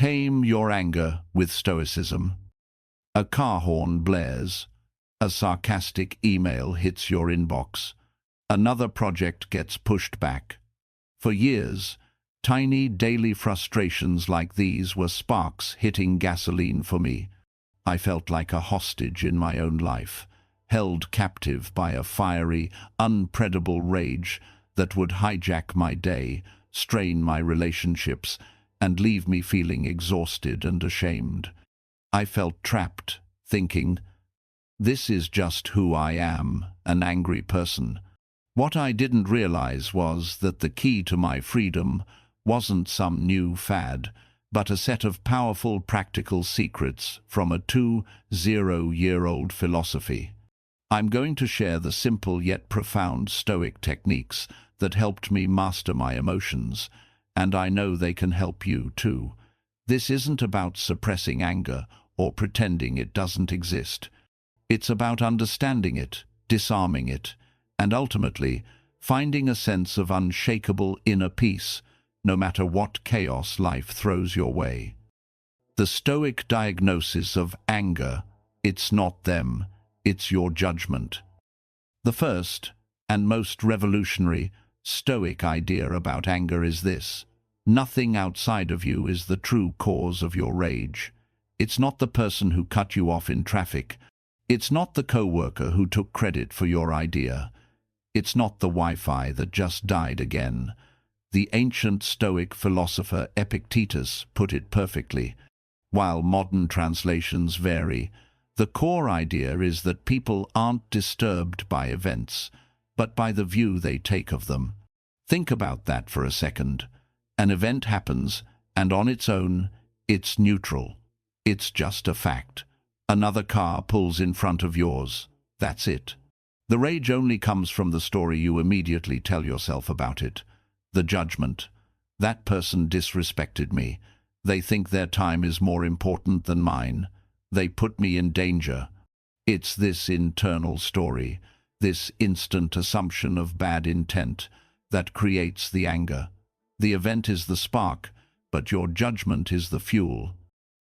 Tame your anger with Stoicism. A car horn blares. A sarcastic email hits your inbox. Another project gets pushed back. For years, tiny daily frustrations like these were sparks hitting gasoline for me. I felt like a hostage in my own life, held captive by a fiery, unpredictable rage that would hijack my day, strain my relationships, and leave me feeling exhausted and ashamed. I felt trapped, thinking, this is just who I am, an angry person. What I didn't realize was that the key to my freedom wasn't some new fad, but a set of powerful practical secrets from a 20-year-old philosophy. I'm going to share the simple yet profound Stoic techniques that helped me master my emotions, and I know they can help you too. This isn't about suppressing anger or pretending it doesn't exist. It's about understanding it, disarming it, and ultimately finding a sense of unshakable inner peace, no matter what chaos life throws your way. The Stoic diagnosis of anger: it's not them, it's your judgment. The first, and most revolutionary, Stoic idea about anger is this: nothing outside of you is the true cause of your rage. It's not the person who cut you off in traffic. It's not the co-worker who took credit for your idea. It's not the Wi-Fi that just died again. The ancient Stoic philosopher Epictetus put it perfectly. While modern translations vary, the core idea is that people aren't disturbed by events, but by the view they take of them. Think about that for a second. An event happens, and on its own, it's neutral. It's just a fact. Another car pulls in front of yours. That's it. The rage only comes from the story you immediately tell yourself about it. The judgment. That person disrespected me. They think their time is more important than mine. They put me in danger. It's this internal story, this instant assumption of bad intent, that creates the anger. The event is the spark, but your judgment is the fuel.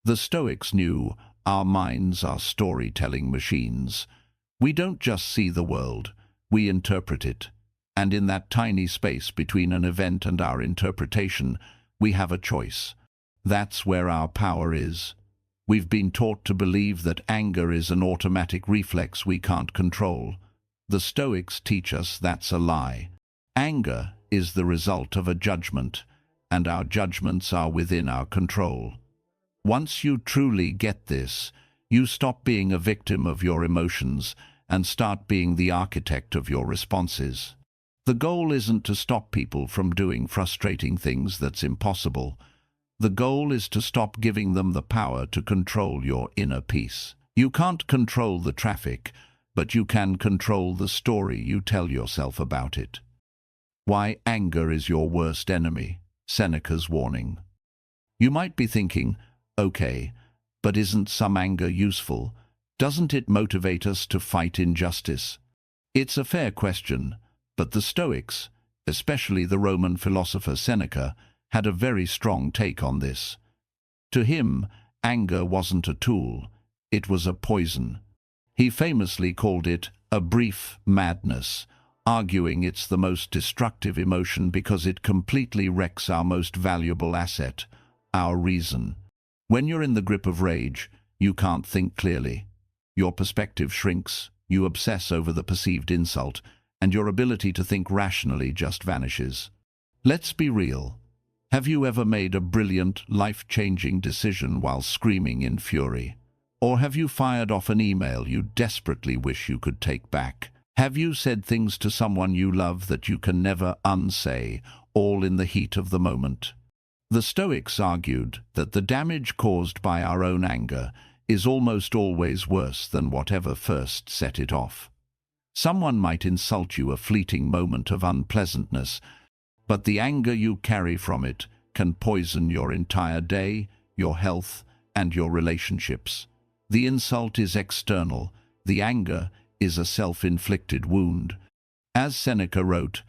The Stoics knew our minds are storytelling machines. We don't just see the world, we interpret it. And in that tiny space between an event and our interpretation, we have a choice. That's where our power is. We've been taught to believe that anger is an automatic reflex we can't control. The Stoics teach us that's a lie. Anger is the result of a judgment, and our judgments are within our control. Once you truly get this, you stop being a victim of your emotions and start being the architect of your responses. The goal isn't to stop people from doing frustrating things that's impossible. The goal is to stop giving them the power to control your inner peace. You can't control the traffic, but you can control the story you tell yourself about it. Why anger is your worst enemy. Seneca's warning. You might be thinking, okay, but isn't some anger useful? Doesn't it motivate us to fight injustice? It's a fair question, but the Stoics, especially the Roman philosopher Seneca, had a very strong take on this. To him, anger wasn't a tool, it was a poison. He famously called it a brief madness, arguing it's the most destructive emotion because it completely wrecks our most valuable asset, our reason. When you're in the grip of rage, you can't think clearly. Your perspective shrinks, you obsess over the perceived insult, and your ability to think rationally just vanishes. Let's be real. Have you ever made a brilliant, life-changing decision while screaming in fury? Or have you fired off an email you desperately wish you could take back? Have you said things to someone you love that you can never unsay, all in the heat of the moment? The Stoics argued that the damage caused by our own anger is almost always worse than whatever first set it off. Someone might insult you a fleeting moment of unpleasantness, but the anger you carry from it can poison your entire day, your health, and your relationships. The insult is external, the anger is a self-inflicted wound. As Seneca wrote,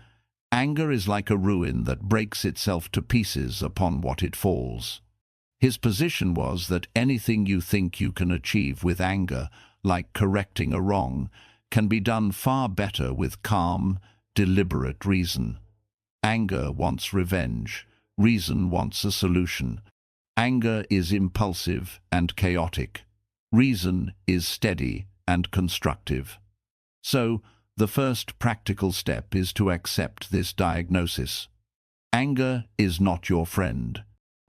anger is like a ruin that breaks itself to pieces upon what it falls. His position was that anything you think you can achieve with anger, like correcting a wrong, can be done far better with calm, deliberate reason. Anger wants revenge. Reason wants a solution. Anger is impulsive and chaotic. Reason is steady and constructive. So, the first practical step is to accept this diagnosis. Anger is not your friend.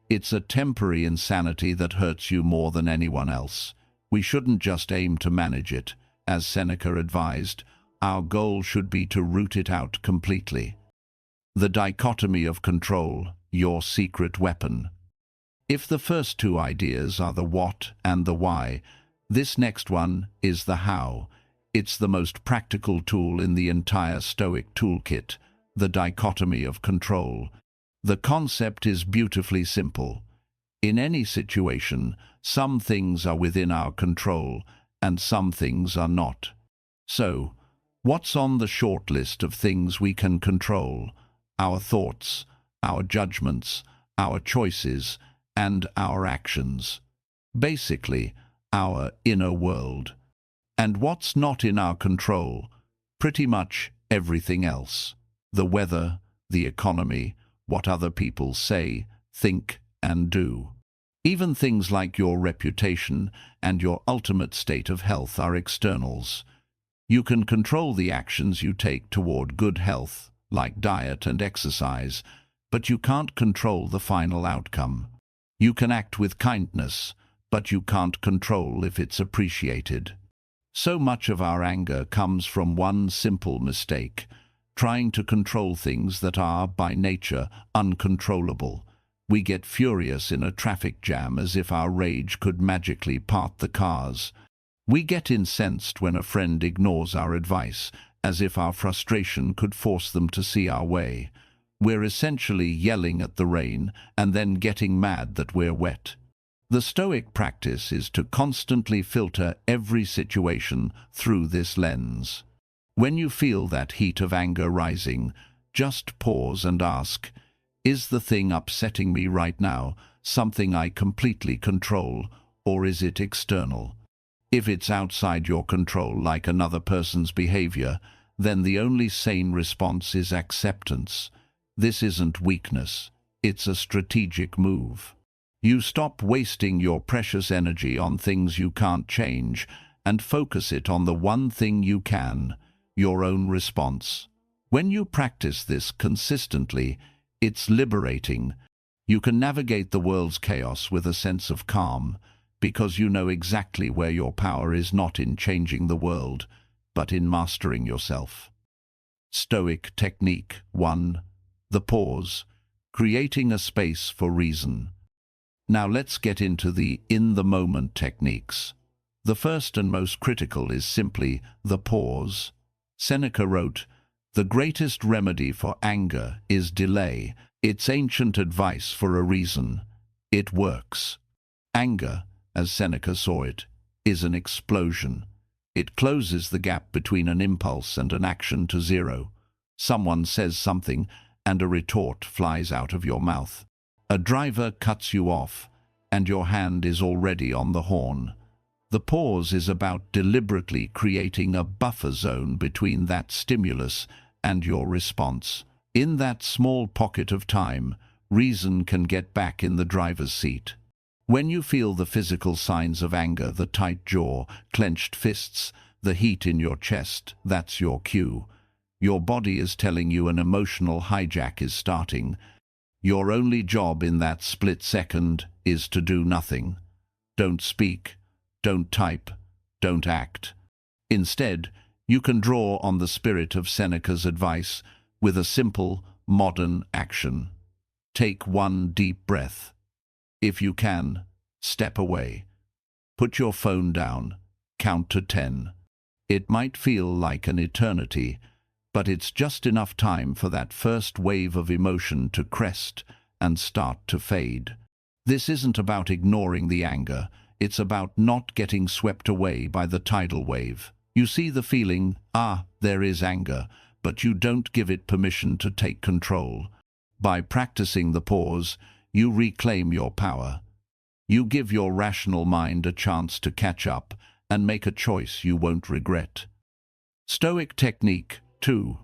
It's a temporary insanity that hurts you more than anyone else. We shouldn't just aim to manage it. As Seneca advised, our goal should be to root it out completely. The dichotomy of control, your secret weapon. If the first two ideas are the what and the why, this next one is the how. It's the most practical tool in the entire Stoic toolkit, the dichotomy of control. The concept is beautifully simple. In any situation, some things are within our control and some things are not. So, what's on the short list of things we can control? Our thoughts, our judgments, our choices, and our actions. Basically, our inner world. And what's not in our control? Pretty much everything else. The weather, the economy, what other people say, think, and do. Even things like your reputation and your ultimate state of health are externals. You can control the actions you take toward good health, like diet and exercise, but you can't control the final outcome. You can act with kindness, but you can't control if it's appreciated. So much of our anger comes from one simple mistake, trying to control things that are, by nature, uncontrollable. We get furious in a traffic jam as if our rage could magically part the cars. We get incensed when a friend ignores our advice, as if our frustration could force them to see our way. We're essentially yelling at the rain and then getting mad that we're wet. The Stoic practice is to constantly filter every situation through this lens. When you feel that heat of anger rising, just pause and ask, is the thing upsetting me right now something I completely control, or is it external? If it's outside your control, like another person's behavior, then the only sane response is acceptance. This isn't weakness, it's a strategic move. You stop wasting your precious energy on things you can't change and focus it on the one thing you can, your own response. When you practice this consistently, it's liberating. You can navigate the world's chaos with a sense of calm, because you know exactly where your power is not in changing the world, but in mastering yourself. Stoic Technique 1. The pause, creating a space for reason. Now let's get into the in-the-moment techniques. The first and most critical is simply the pause. Seneca wrote, "The greatest remedy for anger is delay. It's ancient advice for a reason. It works." Anger, as Seneca saw it, is an explosion. It closes the gap between an impulse and an action to zero. Someone says something, and a retort flies out of your mouth. A driver cuts you off, and your hand is already on the horn. The pause is about deliberately creating a buffer zone between that stimulus and your response. In that small pocket of time, reason can get back in the driver's seat. When you feel the physical signs of anger, the tight jaw, clenched fists, the heat in your chest, that's your cue. Your body is telling you an emotional hijack is starting. Your only job in that split second is to do nothing. Don't speak, don't type, don't act. Instead, you can draw on the spirit of Seneca's advice with a simple, modern action. Take one deep breath. If you can, step away. Put your phone down. Count to 10. It might feel like an eternity, but it's just enough time for that first wave of emotion to crest and start to fade. This isn't about ignoring the anger. It's about not getting swept away by the tidal wave. You see the feeling, there is anger, but you don't give it permission to take control. By practicing the pause, you reclaim your power. You give your rational mind a chance to catch up and make a choice you won't regret. Stoic Technique 2.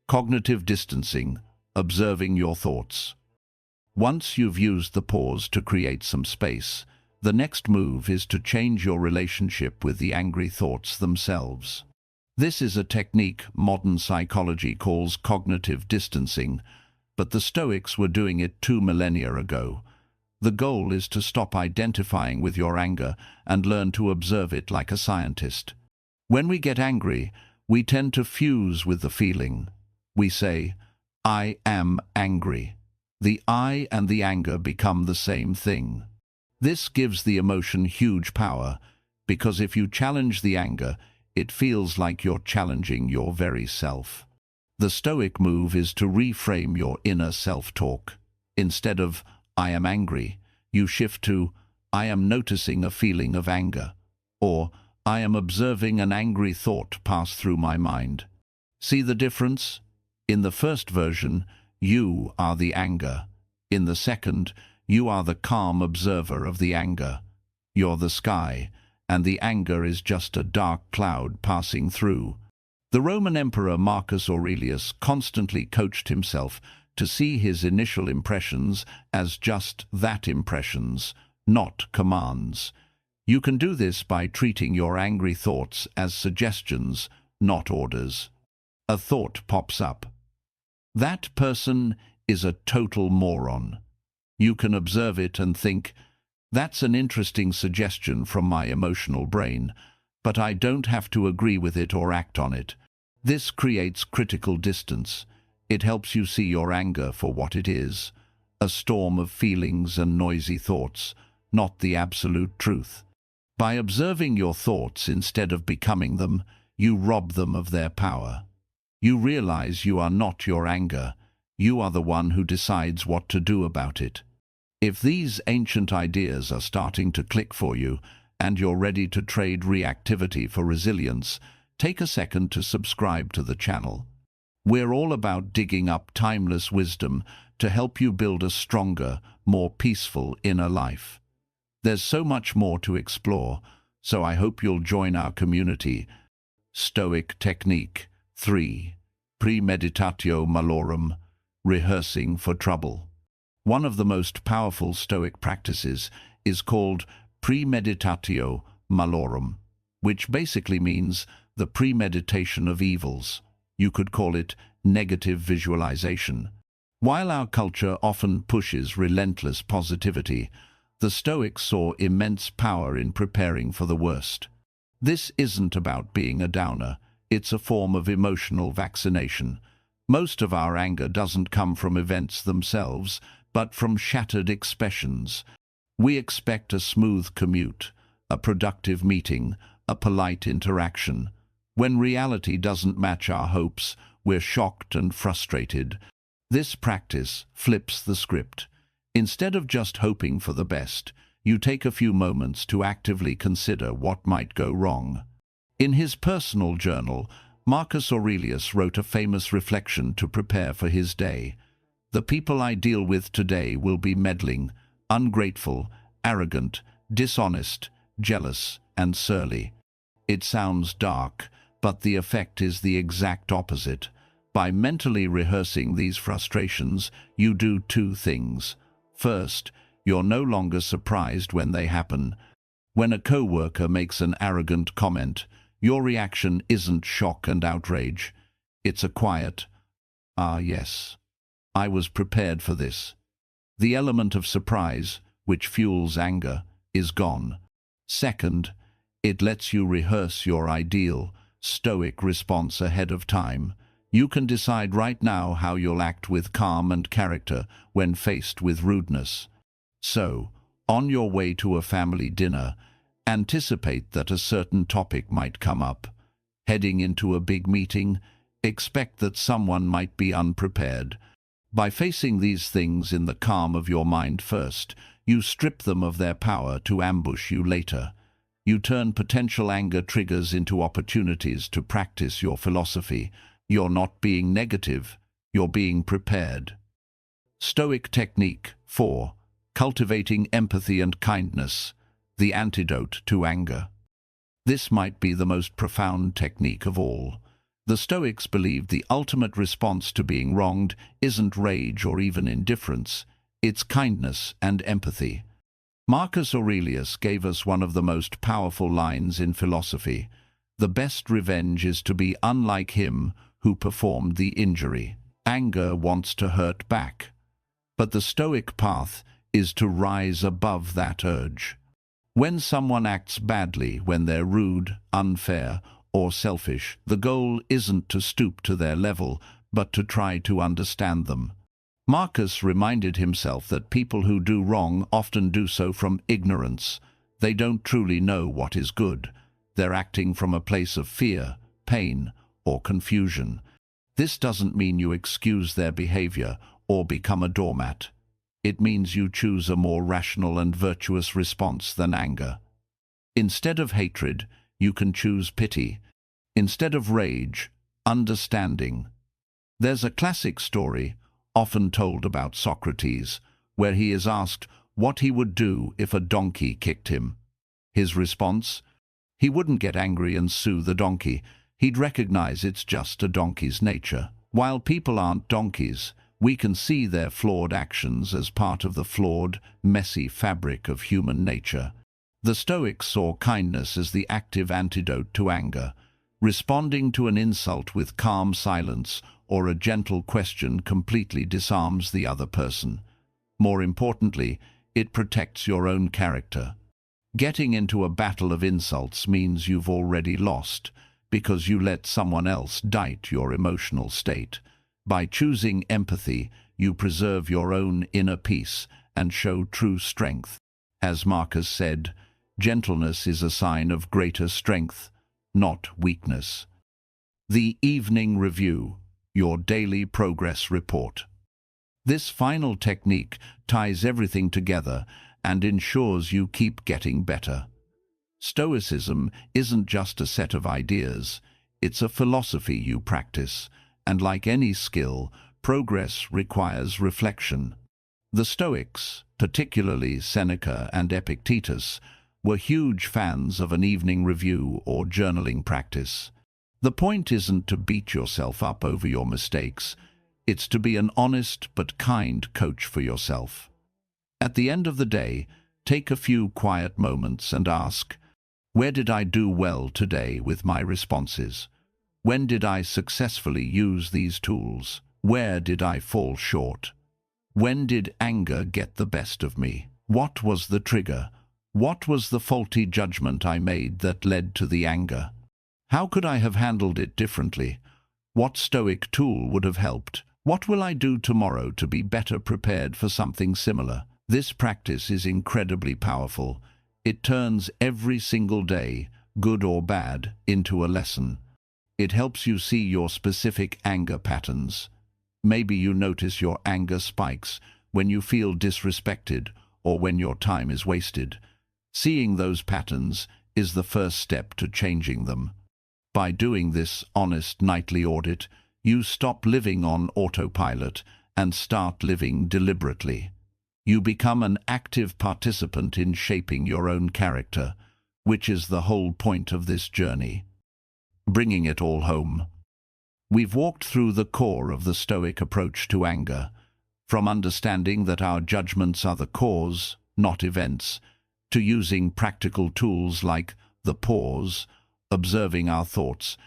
Cognitive distancing, observing your thoughts. Once you've used the pause to create some space, the next move is to change your relationship with the angry thoughts themselves. This is a technique modern psychology calls cognitive distancing, but the Stoics were doing it 2 millennia ago. The goal is to stop identifying with your anger and learn to observe it like a scientist. When we get angry, we tend to fuse with the feeling. We say, "I am angry." The I and the anger become the same thing. This gives the emotion huge power, because if you challenge the anger, it feels like you're challenging your very self. The Stoic move is to reframe your inner self-talk. Instead of, "I am angry," you shift to, "I am noticing a feeling of anger," or "I am observing an angry thought pass through my mind." See the difference? In the first version, you are the anger. In the second, you are the calm observer of the anger. You're the sky, and the anger is just a dark cloud passing through. The Roman Emperor Marcus Aurelius constantly coached himself to see his initial impressions as just that, impressions, not commands. You can do this by treating your angry thoughts as suggestions, not orders. A thought pops up. That person is a total moron. You can observe it and think, "That's an interesting suggestion from my emotional brain, but I don't have to agree with it or act on it." This creates critical distance. It helps you see your anger for what it is, a storm of feelings and noisy thoughts, not the absolute truth. By observing your thoughts instead of becoming them, you rob them of their power. You realize you are not your anger. You are the one who decides what to do about it. If these ancient ideas are starting to click for you, and you're ready to trade reactivity for resilience, take a second to subscribe to the channel. We're all about digging up timeless wisdom to help you build a stronger, more peaceful inner life. There's so much more to explore, so I hope you'll join our community. Stoic Technique 3. Premeditatio malorum, rehearsing for trouble. One of the most powerful Stoic practices is called premeditatio malorum, which basically means the premeditation of evils. You could call it negative visualization. While our culture often pushes relentless positivity, the Stoics saw immense power in preparing for the worst. This isn't about being a downer, it's a form of emotional vaccination. Most of our anger doesn't come from events themselves, but from shattered expressions. We expect a smooth commute, a productive meeting, a polite interaction. When reality doesn't match our hopes, we're shocked and frustrated. This practice flips the script. Instead of just hoping for the best, you take a few moments to actively consider what might go wrong. In his personal journal, Marcus Aurelius wrote a famous reflection to prepare for his day. "The people I deal with today will be meddling, ungrateful, arrogant, dishonest, jealous, and surly." It sounds dark, but the effect is the exact opposite. By mentally rehearsing these frustrations, you do two things. First, you're no longer surprised when they happen. When a coworker makes an arrogant comment, your reaction isn't shock and outrage. It's a quiet, "Ah, yes, I was prepared for this." The element of surprise, which fuels anger, is gone. Second, it lets you rehearse your ideal, Stoic response ahead of time. You can decide right now how you'll act with calm and character when faced with rudeness. So, on your way to a family dinner, anticipate that a certain topic might come up. Heading into a big meeting, expect that someone might be unprepared. By facing these things in the calm of your mind first, you strip them of their power to ambush you later. You turn potential anger triggers into opportunities to practice your philosophy. You're not being negative, you're being prepared. Stoic Technique 4. cultivating empathy and kindness, the antidote to anger. This might be the most profound technique of all. The Stoics believed the ultimate response to being wronged isn't rage or even indifference, it's kindness and empathy. Marcus Aurelius gave us one of the most powerful lines in philosophy. The best revenge is to be unlike him who performed the injury. Anger wants to hurt back, but the Stoic path is to rise above that urge. When someone acts badly, when they're rude, unfair, or selfish, the goal isn't to stoop to their level, but to try to understand them. Marcus reminded himself that people who do wrong often do so from ignorance. They don't truly know what is good. They're acting from a place of fear, pain, or confusion. This doesn't mean you excuse their behavior or become a doormat. It means you choose a more rational and virtuous response than anger. Instead of hatred, you can choose pity. Instead of rage, understanding. There's a classic story, often told about Socrates, where he is asked what he would do if a donkey kicked him. His response? He wouldn't get angry and sue the donkey. He'd recognize it's just a donkey's nature. While people aren't donkeys, we can see their flawed actions as part of the flawed, messy fabric of human nature. The Stoics saw kindness as the active antidote to anger. Responding to an insult with calm silence or a gentle question completely disarms the other person. More importantly, it protects your own character. Getting into a battle of insults means you've already lost, because you let someone else dictate your emotional state. By choosing empathy, you preserve your own inner peace and show true strength. As Marcus said, gentleness is a sign of greater strength, not weakness. The Evening Review, your daily progress report. This final technique ties everything together and ensures you keep getting better. Stoicism isn't just a set of ideas, it's a philosophy you practice, and like any skill, progress requires reflection. The Stoics, particularly Seneca and Epictetus, were huge fans of an evening review or journaling practice. The point isn't to beat yourself up over your mistakes, it's to be an honest but kind coach for yourself. At the end of the day, take a few quiet moments and ask, where did I do well today with my responses? When did I successfully use these tools? Where did I fall short? When did anger get the best of me? What was the trigger? What was the faulty judgment I made that led to the anger? How could I have handled it differently? What Stoic tool would have helped? What will I do tomorrow to be better prepared for something similar? This practice is incredibly powerful. It turns every single day, good or bad, into a lesson. It helps you see your specific anger patterns. Maybe you notice your anger spikes when you feel disrespected or when your time is wasted. Seeing those patterns is the first step to changing them. By doing this honest nightly audit, you stop living on autopilot and start living deliberately. You become an active participant in shaping your own character, which is the whole point of this journey. Bringing it all home. We've walked through the core of the Stoic approach to anger, from understanding that our judgments are the cause, not events, to using practical tools like the pause, observing our thoughts,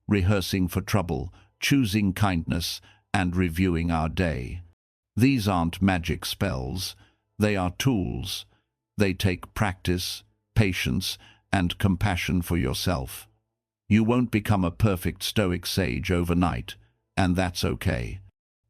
rehearsing for trouble, choosing kindness, and reviewing our day. These aren't magic spells, they are tools. They take practice, patience, and compassion for yourself. You won't become a perfect Stoic sage overnight, and that's okay.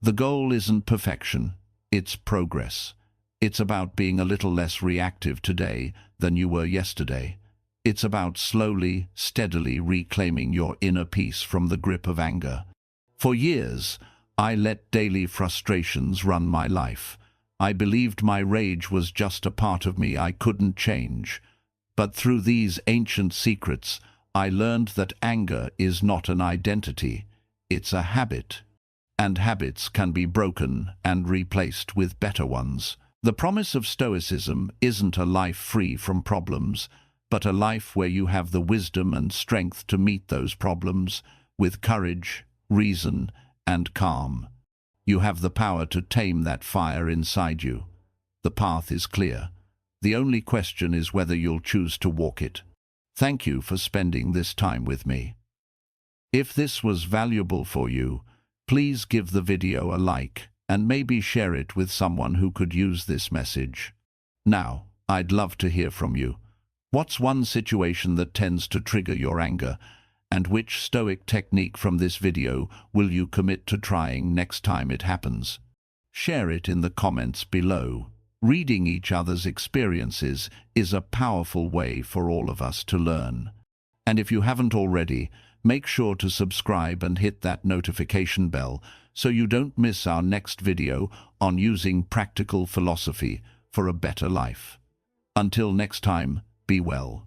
The goal isn't perfection, it's progress. It's about being a little less reactive today than you were yesterday. It's about slowly, steadily reclaiming your inner peace from the grip of anger. For years, I let daily frustrations run my life. I believed my rage was just a part of me I couldn't change. But through these ancient secrets, I learned that anger is not an identity, it's a habit. And habits can be broken and replaced with better ones. The promise of Stoicism isn't a life free from problems, but a life where you have the wisdom and strength to meet those problems with courage, reason, and calm. You have the power to tame that fire inside you. The path is clear. The only question is whether you'll choose to walk it. Thank you for spending this time with me. If this was valuable for you, please give the video a like and maybe share it with someone who could use this message. Now, I'd love to hear from you. What's one situation that tends to trigger your anger, and which Stoic technique from this video will you commit to trying next time it happens? Share it in the comments below. Reading each other's experiences is a powerful way for all of us to learn. And if you haven't already, make sure to subscribe and hit that notification bell so you don't miss our next video on using practical philosophy for a better life. Until next time, be well.